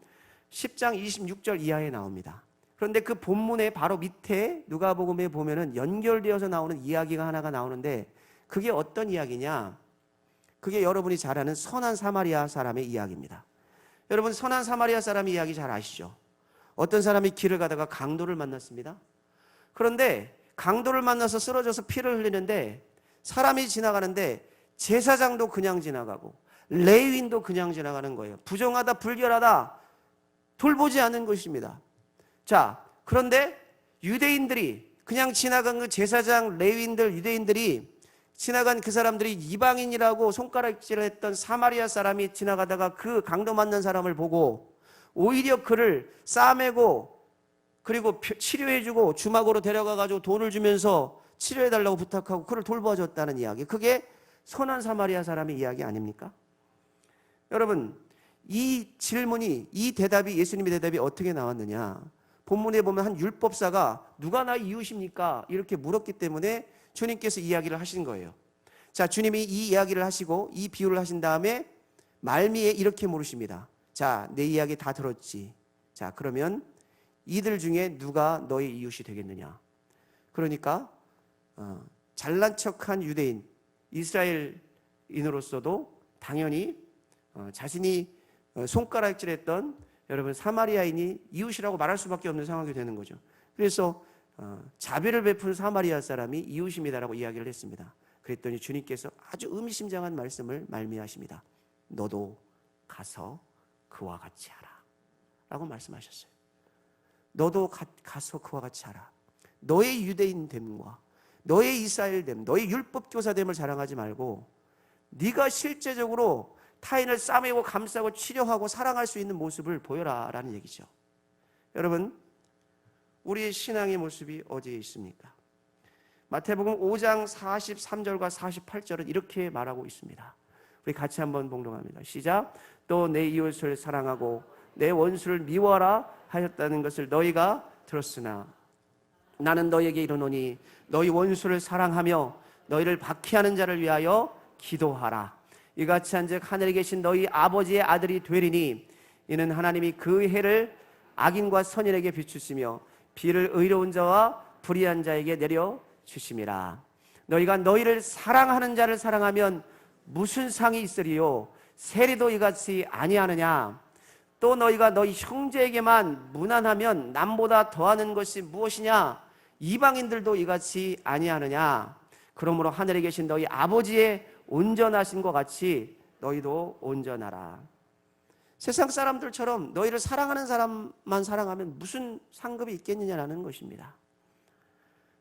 10장 26절 이하에 나옵니다. 그런데 그 본문의 바로 밑에 누가복음에 보면은 연결되어서 나오는 이야기가 하나가 나오는데 그게 어떤 이야기냐? 그게 여러분이 잘 아는 선한 사마리아 사람의 이야기입니다. 여러분, 선한 사마리아 사람 이야기 잘 아시죠? 어떤 사람이 길을 가다가 강도를 만났습니다. 그런데 강도를 만나서 쓰러져서 피를 흘리는데 사람이 지나가는데 제사장도 그냥 지나가고 레위인도 그냥 지나가는 거예요. 부정하다, 불결하다, 돌보지 않은 것입니다. 자, 그런데 유대인들이 그냥 지나간 그 제사장, 레위인들, 유대인들이 지나간 그 사람들이 이방인이라고 손가락질을 했던 사마리아 사람이 지나가다가 그 강도 맞는 사람을 보고 오히려 그를 싸매고 그리고 치료해주고 주막으로 데려가가지고 돈을 주면서 치료해달라고 부탁하고 그를 돌봐줬다는 이야기. 그게 선한 사마리아 사람의 이야기 아닙니까? 여러분, 이 질문이, 이 대답이, 예수님의 대답이 어떻게 나왔느냐? 본문에 보면 한 율법사가 누가 나의 이웃입니까? 이렇게 물었기 때문에 주님께서 이야기를 하신 거예요. 자, 주님이 이 이야기를 하시고 이 비유를 하신 다음에 말미에 이렇게 물으십니다. 자, 내 이야기 다 들었지? 자, 그러면 이들 중에 누가 너의 이웃이 되겠느냐? 그러니까 잘난 척한 유대인, 이스라엘인으로서도 당연히 자신이 손가락질했던 여러분 사마리아인이 이웃이라고 말할 수밖에 없는 상황이 되는 거죠. 그래서 자비를 베푼 사마리아 사람이 이웃입니다라고 이야기를 했습니다. 그랬더니 주님께서 아주 의미심장한 말씀을 말미하십니다. 너도 가서 그와 같이 하라 라고 말씀하셨어요. 너도 가서 그와 같이 하라. 너의 유대인됨과 너의 이스라엘됨, 너의 율법교사됨을 자랑하지 말고 네가 실제적으로 타인을 싸매고 감싸고 치료하고 사랑할 수 있는 모습을 보여라 라는 얘기죠. 여러분, 우리의 신앙의 모습이 어디에 있습니까? 마태복음 5장 43절과 48절은 이렇게 말하고 있습니다. 우리 같이 한번 봉독합니다. 시작. 또 내 이웃을 사랑하고 내 원수를 미워하라 하셨다는 것을 너희가 들었으나 나는 너희에게 이르노니 너희 원수를 사랑하며 너희를 박해하는 자를 위하여 기도하라. 이같이 한즉 하늘에 계신 너희 아버지의 아들이 되리니 이는 하나님이 그 해를 악인과 선인에게 비추시며 비를 의로운 자와 불의한 자에게 내려 주심이라. 너희가 너희를 사랑하는 자를 사랑하면 무슨 상이 있으리요? 세리도 이같이 아니하느냐? 또 너희가 너희 형제에게만 무난하면 남보다 더하는 것이 무엇이냐? 이방인들도 이같이 아니하느냐? 그러므로 하늘에 계신 너희 아버지의 온전하신 것 같이 너희도 온전하라. 세상 사람들처럼 너희를 사랑하는 사람만 사랑하면 무슨 상급이 있겠느냐라는 것입니다.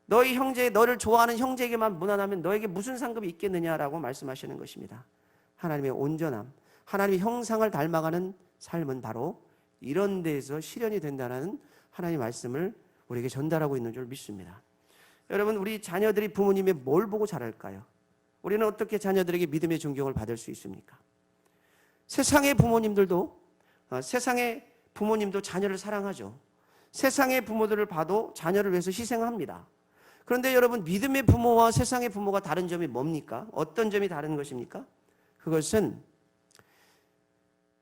너희 형제, 너를 좋아하는 형제에게만 무난하면 너에게 무슨 상급이 있겠느냐라고 말씀하시는 것입니다. 하나님의 온전함, 하나님의 형상을 닮아가는 삶은 바로 이런 데에서 실현이 된다는 하나님의 말씀을 우리에게 전달하고 있는 줄 믿습니다. 여러분, 우리 자녀들이 부모님의 뭘 보고 자랄까요? 우리는 어떻게 자녀들에게 믿음의 존경을 받을 수 있습니까? 세상의 부모님도 자녀를 사랑하죠. 세상의 부모들을 봐도 자녀를 위해서 희생합니다. 그런데 여러분, 믿음의 부모와 세상의 부모가 다른 점이 뭡니까? 어떤 점이 다른 것입니까? 그것은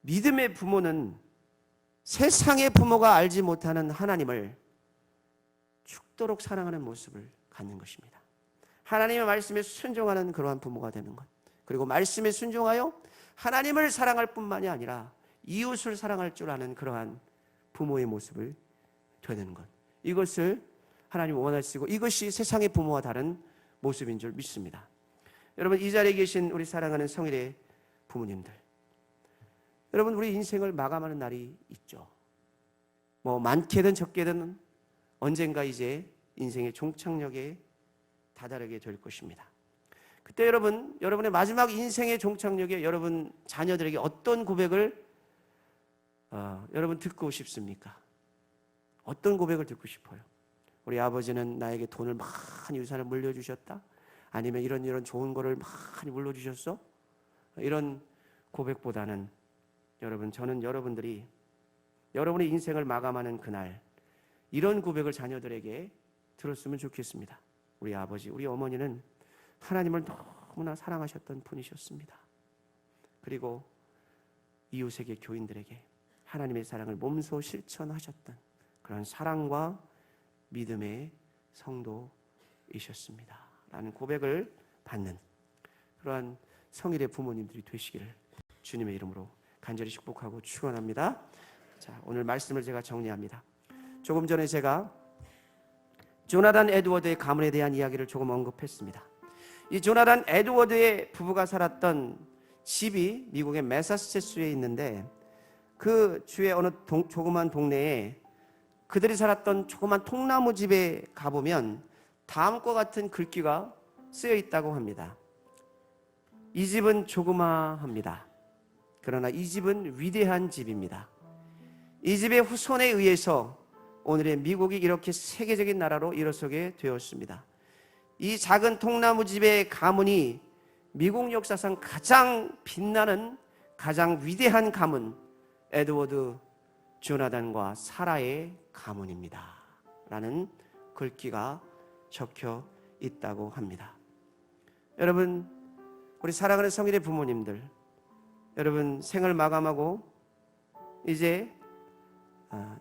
믿음의 부모는 세상의 부모가 알지 못하는 하나님을 죽도록 사랑하는 모습을 갖는 것입니다. 하나님의 말씀에 순종하는 그러한 부모가 되는 것, 그리고 말씀에 순종하여 하나님을 사랑할 뿐만이 아니라 이웃을 사랑할 줄 아는 그러한 부모의 모습을 되는 것, 이것을 하나님이 원하시고 이것이 세상의 부모와 다른 모습인 줄 믿습니다. 여러분, 이 자리에 계신 우리 사랑하는 성일의 부모님들, 여러분, 우리 인생을 마감하는 날이 있죠. 뭐 많게든 적게든 언젠가 이제 인생의 종착역에 다다르게 될 것입니다. 그때 여러분의 마지막 인생의 종착역에 여러분 자녀들에게 어떤 고백을 여러분 듣고 싶습니까? 어떤 고백을 듣고 싶어요? 우리 아버지는 나에게 돈을 많이 유산을 물려주셨다? 아니면 이런 좋은 거를 많이 물려주셨어? 이런 고백보다는 여러분, 저는 여러분들이 여러분의 인생을 마감하는 그날 이런 고백을 자녀들에게 들었으면 좋겠습니다. 우리 아버지, 우리 어머니는 하나님을 너무나 사랑하셨던 분이셨습니다. 그리고 이웃에게, 교인들에게 하나님의 사랑을 몸소 실천하셨던 그런 사랑과 믿음의 성도이셨습니다 라는 고백을 받는 그러한 성일의 부모님들이 되시기를 주님의 이름으로 간절히 축복하고 축원합니다. 자, 오늘 말씀을 제가 정리합니다. 조금 전에 제가 조나단 에드워드의 가문에 대한 이야기를 조금 언급했습니다. 이 조나단 에드워드의 부부가 살았던 집이 미국의 매사추세츠주에 있는데 그 주의 어느 조그만 동네에 그들이 살았던 조그만 통나무 집에 가보면 다음과 같은 글귀가 쓰여 있다고 합니다. 이 집은 조그마합니다. 그러나 이 집은 위대한 집입니다. 이 집의 후손에 의해서 오늘의 미국이 이렇게 세계적인 나라로 일어서게 되었습니다. 이 작은 통나무 집의 가문이 미국 역사상 가장 빛나는 가장 위대한 가문 에드워드 조나단과 사라의 가문입니다 라는 글귀가 적혀 있다고 합니다. 여러분, 우리 사랑하는 성일의 부모님들, 여러분 생을 마감하고 이제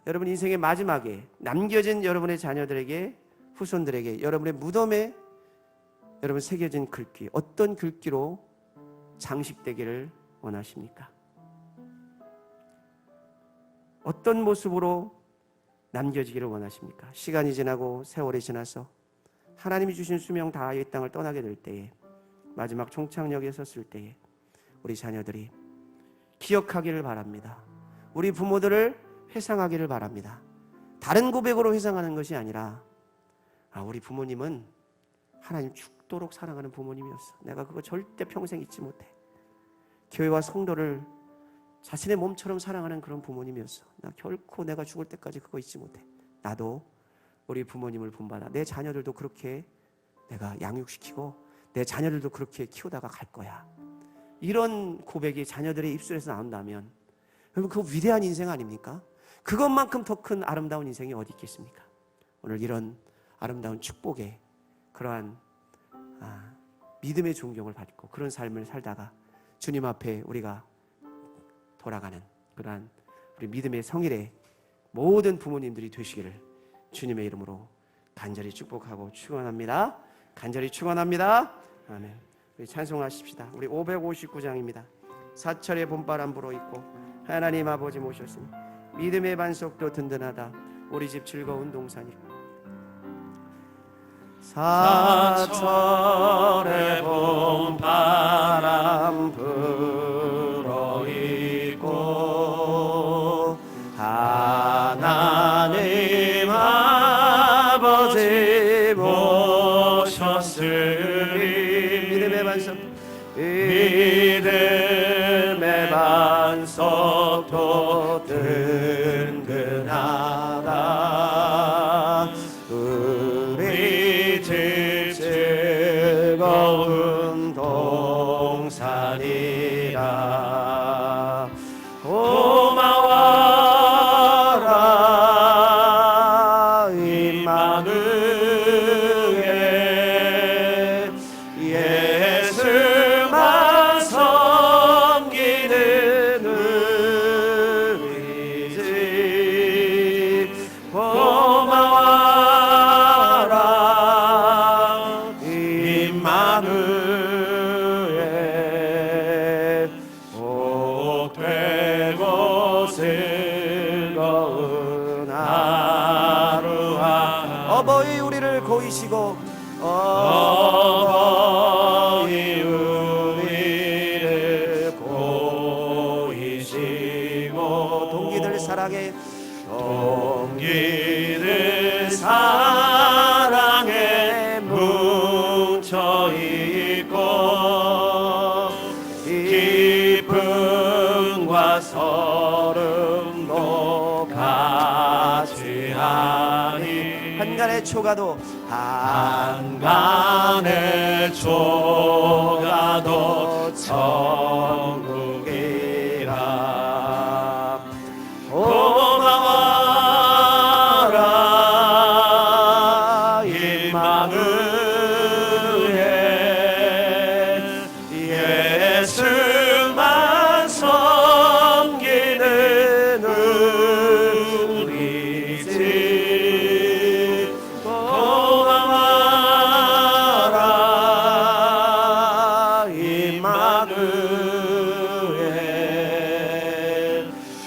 여러분 인생의 마지막에 남겨진 여러분의 자녀들에게, 후손들에게, 여러분의 무덤에 여러분 새겨진 글귀, 어떤 글귀로 장식되기를 원하십니까? 어떤 모습으로 남겨지기를 원하십니까? 시간이 지나고 세월이 지나서 하나님이 주신 수명 다 이 땅을 떠나게 될 때에, 마지막 종착역에 섰을 때에 우리 자녀들이 기억하기를 바랍니다. 우리 부모들을 회상하기를 바랍니다. 다른 고백으로 회상하는 것이 아니라 우리 부모님은 하나님 죽도록 사랑하는 부모님이었어. 내가 그거 절대 평생 잊지 못해. 교회와 성도를 자신의 몸처럼 사랑하는 그런 부모님이었어. 나 결코 내가 죽을 때까지 그거 잊지 못해. 나도 우리 부모님을 본받아 내 자녀들도 그렇게 내가 양육시키고 내 자녀들도 그렇게 키우다가 갈 거야. 이런 고백이 자녀들의 입술에서 나온다면 여러분, 그거 위대한 인생 아닙니까? 그것만큼 더 큰 아름다운 인생이 어디 있겠습니까? 오늘 이런 아름다운 축복에 그러한 믿음의 존경을 받고 그런 삶을 살다가 주님 앞에 우리가 돌아가는 그러한 우리 믿음의 성일의 모든 부모님들이 되시기를 주님의 이름으로 간절히 축복하고 축원합니다. 간절히 축원합니다. 아멘. 우리 찬송하십시다. 우리 559장입니다. 사철의 봄바람 불어있고 하나님 아버지 모셨으니 믿음의 반석도 든든하다. 우리 집 즐거운 동산이라. 사철의 봄바람 불어있고 하나님 아버지 모셨으니 믿음의 반석, 믿음의 반석도 든든하다. 우리 집 즐거운 동산이라. 고마워라 임마누엘, 예수만 섬기는 우리 집. 고마워라 임마누엘, 복되고 즐거운 하루하. 어버이 우리를 고이시고 어버이 우리를 고이시고 동기들 사랑해, 동기들 사랑에 뭉쳐있고 기쁨과 서름도 같이 하니 한간의 초가도 한간의 초가도 천국이라. 고마워라 임마누엘, 예수만 섬기는 우리 집. 고마워라 임마누엘,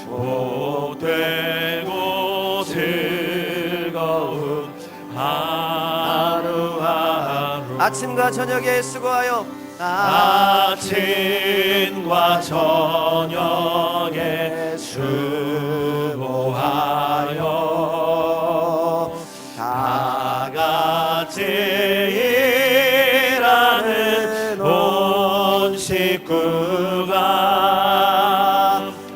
복되고 즐거운 하루하루. 아침과 저녁에 수고하여 아침과 저녁에 수고하여 다 같이 일하는 온 식구가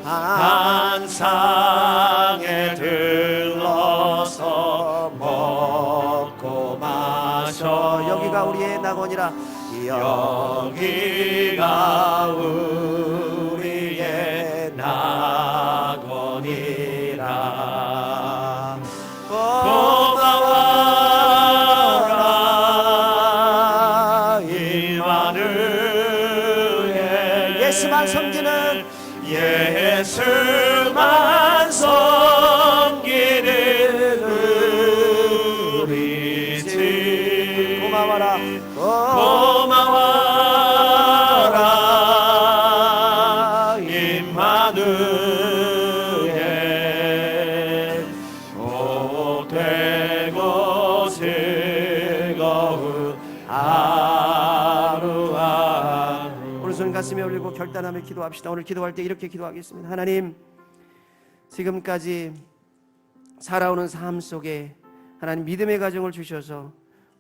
한 상에 들러서 먹고 마셔. 여기가 우리의 낙원이라. 여기가 우리의 낙원이라. 고마워라 임마누엘. 예수만 섬기는 예수만 섬기는 우리 집. 고마워라. 고마워라 임마누엘. 복되고 즐거운 하루하루. 오른손 가슴에 올리고 결단하며 기도합시다. 오늘 기도할 때 이렇게 기도하겠습니다. 하나님, 지금까지 살아오는 삶 속에 하나님 믿음의 가정을 주셔서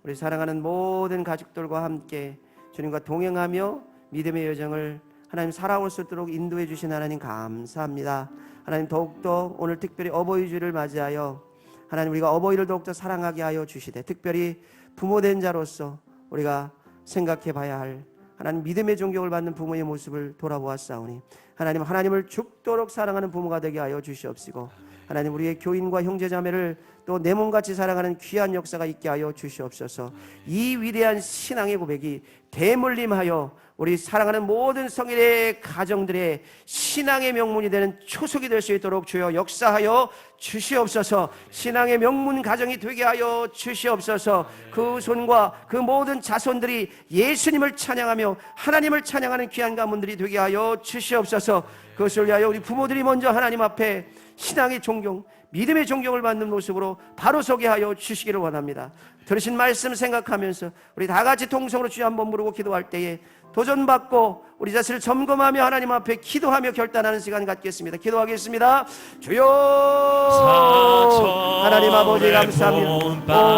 우리 사랑하는 모든 가족들과 함께 주님과 동행하며 믿음의 여정을 하나님 살아올 수 있도록 인도해 주신 하나님 감사합니다. 하나님, 더욱더 오늘 특별히 어버이 주를 맞이하여 하나님 우리가 어버이를 더욱더 사랑하게 하여 주시되, 특별히 부모된 자로서 우리가 생각해 봐야 할 하나님 믿음의 존경을 받는 부모의 모습을 돌아보았사오니 하나님, 하나님을 죽도록 사랑하는 부모가 되게 하여 주시옵시고, 하나님 우리의 교인과 형제자매를 또 내 몸같이 사랑하는 귀한 역사가 있게 하여 주시옵소서. 이 위대한 신앙의 고백이 대물림하여 우리 사랑하는 모든 성인의 가정들의 신앙의 명문이 되는 초석이 될 수 있도록 주여 역사하여 주시옵소서. 신앙의 명문 가정이 되게 하여 주시옵소서. 그 손과 그 모든 자손들이 예수님을 찬양하며 하나님을 찬양하는 귀한 가문들이 되게 하여 주시옵소서. 그것을 위하여 우리 부모들이 먼저 하나님 앞에 신앙의 존경, 믿음의 존경을 받는 모습으로 바로 서게 하여 주시기를 원합니다. 들으신 말씀 생각하면서 우리 다 같이 통성으로 주여 한번 부르고 기도할 때에 도전받고 우리 자신을 점검하며 하나님 앞에 기도하며 결단하는 시간 갖겠습니다. 기도하겠습니다. 주여 하나님 아버지 감사합니다. 오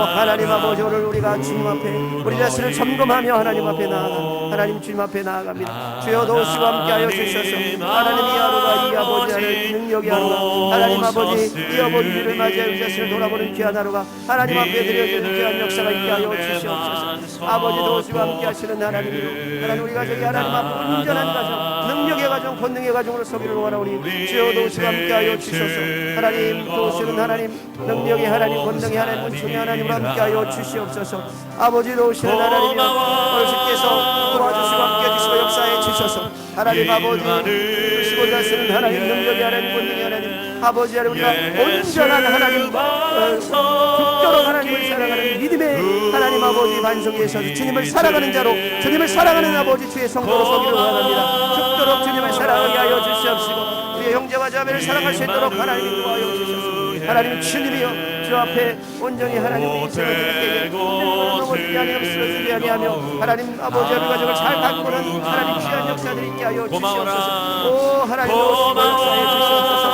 하나님 아버지, 오늘 우리가 주님 앞에 우리 자신을 점검하며 하나님 앞에 나아가 하나님 주님 앞에 나아갑니다. 주여 도우시고 함께하여 주셔서 하나님 이 하루가 이 아버지 하나님 능력의 하루가 하나님 아버지 이 어버이를 맞이하여 우리 자신을 돌아보는 귀한 하루가 하나님 앞에 드려지는 귀한 역사가 있게 하여 주시옵소서. 아버지 도우시고 함께하시는 하나님이요, 하나님 우리 가정이 하나님 앞에 온전한 가정, 능력의 가정, 권능의 가정으로 서기를 원하오니 주여 도우시고 함께하여 주소서. 하나님 도우시는 하나님, 능력의 하나님, 권능의 하나님, 은총의 하나님으로 함께하여 주시옵소서. 아버지 도우시는 하나님이여, 어르신께서 도와주시고 함께해 주시고 역사해 주셔서 하나님 아버지 도우시고자 하시는 하나님, 능력의 하나님, 권능의 하나님, 아버지 하나님 우리가 온전한 하나님과 죽도록 하나님을 사랑하는 믿음의 하나님 아버지 반석에 서서 주님을 사랑하는 자로, 주님을 사랑하는 아버지 주의 성도로 서기를 원합니다. 죽도록 주님을 사랑하게 하여 주시옵시고 우리의 형제와 자매를 사랑할 수 있도록 하나님이 도와여 주셔서 하나님 주님이여 주 앞에 온전히 하나님의 인생을 드릴 때에 넘어지지 아니하며 쓰러지지 아니하며 하나님 아버지 우리 가정을 잘 가꾸는 하나님 귀한 역사들이 있게 하여 주시옵소서. 오 하나님 도우시고 역사해 주시옵소서.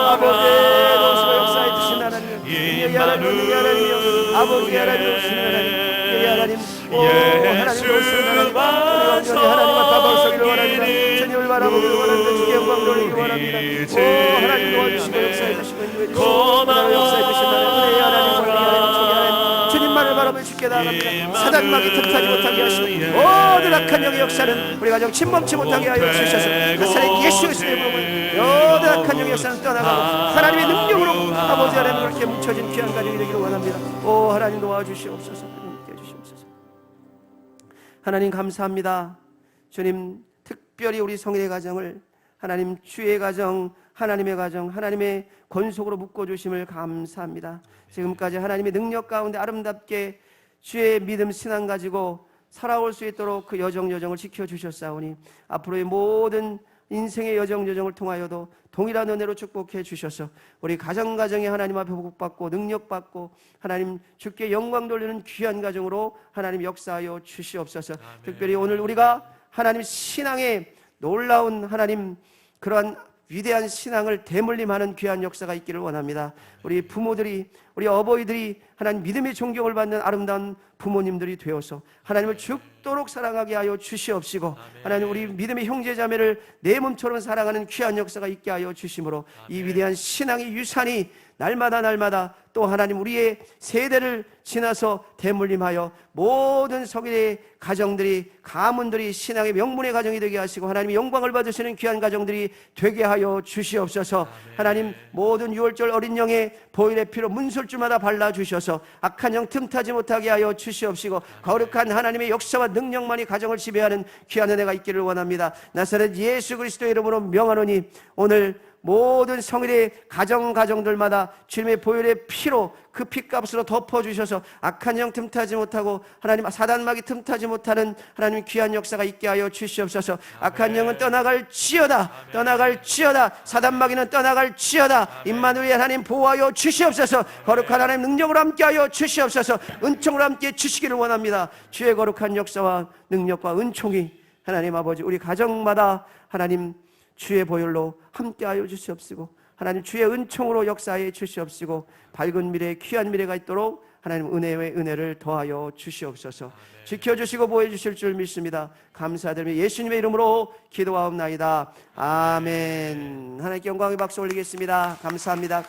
아버지 도우시고 역사해 주신 하나님, 능력의 하나님, 권능의 하나님이여, 아버지 하나님 도우시는 하나님, 능력의 하나님, 오 하나님 도우시는 하나님, 우리 온전히 하나님 앞에 벌서기를 원합니다. 주님을 바라보기를 원합니다. 주의 영광 돌리기를 원합니다. 오 하나님 도와주시고 역사해 주시고 인도해 주시고 하나님 역사해 주신 하나님, 은혜의 하나님, 권능의 하나님, 주의 하나님, 주님만을 바라보며 주께 나아갑니다. 사단막이 틈타지 못하게 하시고 모든 악한 영의 역사는 우리 가정 침범치 못하게 하여 주셔서 나사렛 예수 그리스도의 이름으로 모든 악한 영의 역사는 떠나가고 하나님의 능력으로 아버지 하나님 그렇게 뭉쳐진 귀한 가정이 되기를 원합니다. 오 하나님 도와주시옵소서. 함께 해주시옵소서. 하나님 감사합니다. 주님 특별히 우리 성인의 가정을 하나님 주의 가정, 하나님의 가정, 하나님의 권속으로 묶어주심을 감사합니다. 지금까지 하나님의 능력 가운데 아름답게 주의 믿음 신앙 가지고 살아올 수 있도록 그 여정을 지켜주셨사오니 앞으로의 모든 인생의 여정을 통하여도 동일한 은혜로 축복해 주셔서 우리 가정에 하나님 앞에 복받고 능력받고 하나님 주께 영광 돌리는 귀한 가정으로 하나님 역사하여 주시옵소서. 특별히 오늘 우리가 하나님 신앙의 놀라운 하나님 그러한 위대한 신앙을 대물림하는 귀한 역사가 있기를 원합니다. 우리 부모들이, 우리 어버이들이 하나님 믿음의 존경을 받는 아름다운 부모님들이 되어서 하나님을 죽도록 사랑하게 하여 주시옵시고, 하나님 우리 믿음의 형제자매를 내 몸처럼 사랑하는 귀한 역사가 있게 하여 주심으로 이 위대한 신앙의 유산이 날마다 또 하나님 우리의 세대를 지나서 대물림하여 모든 성인의 가정들이, 가문들이 신앙의 명문의 가정이 되게 하시고 하나님의 영광을 받으시는 귀한 가정들이 되게 하여 주시옵소서. 하나님 모든 6월절 어린 영의 보혈의 피로 문설주마다 발라주셔서 악한 영 틈타지 못하게 하여 주시옵시고 거룩한 하나님의 역사와 능력만이 가정을 지배하는 귀한 은혜가 있기를 원합니다. 나사렛 예수 그리스도의 이름으로 명하노니 오늘 모든 성일의 가정들마다 주님의 보혈의 피로 그 피값으로 덮어주셔서 악한 영 틈타지 못하고 하나님 사단마귀 틈타지 못하는 하나님 귀한 역사가 있게 하여 주시옵소서. 악한 영은 떠나갈지어다, 사단마귀는 떠나갈지어다. 임마누엘 하나님 보호하여 주시옵소서. 거룩한 하나님 능력으로 함께하여 주시옵소서. 은총으로 함께 주시기를 원합니다. 주의 거룩한 역사와 능력과 은총이 하나님 아버지 우리 가정마다 하나님 주의 보혈로 함께하여 주시옵시고 하나님 주의 은총으로 역사해 주시옵시고 밝은 미래, 귀한 미래가 있도록 하나님 은혜의 은혜를 더하여 주시옵소서. 지켜주시고 보호해 주실 줄 믿습니다. 감사드리며 예수님의 이름으로 기도하옵나이다. 아멘. 하나님께 영광의 박수 올리겠습니다. 감사합니다.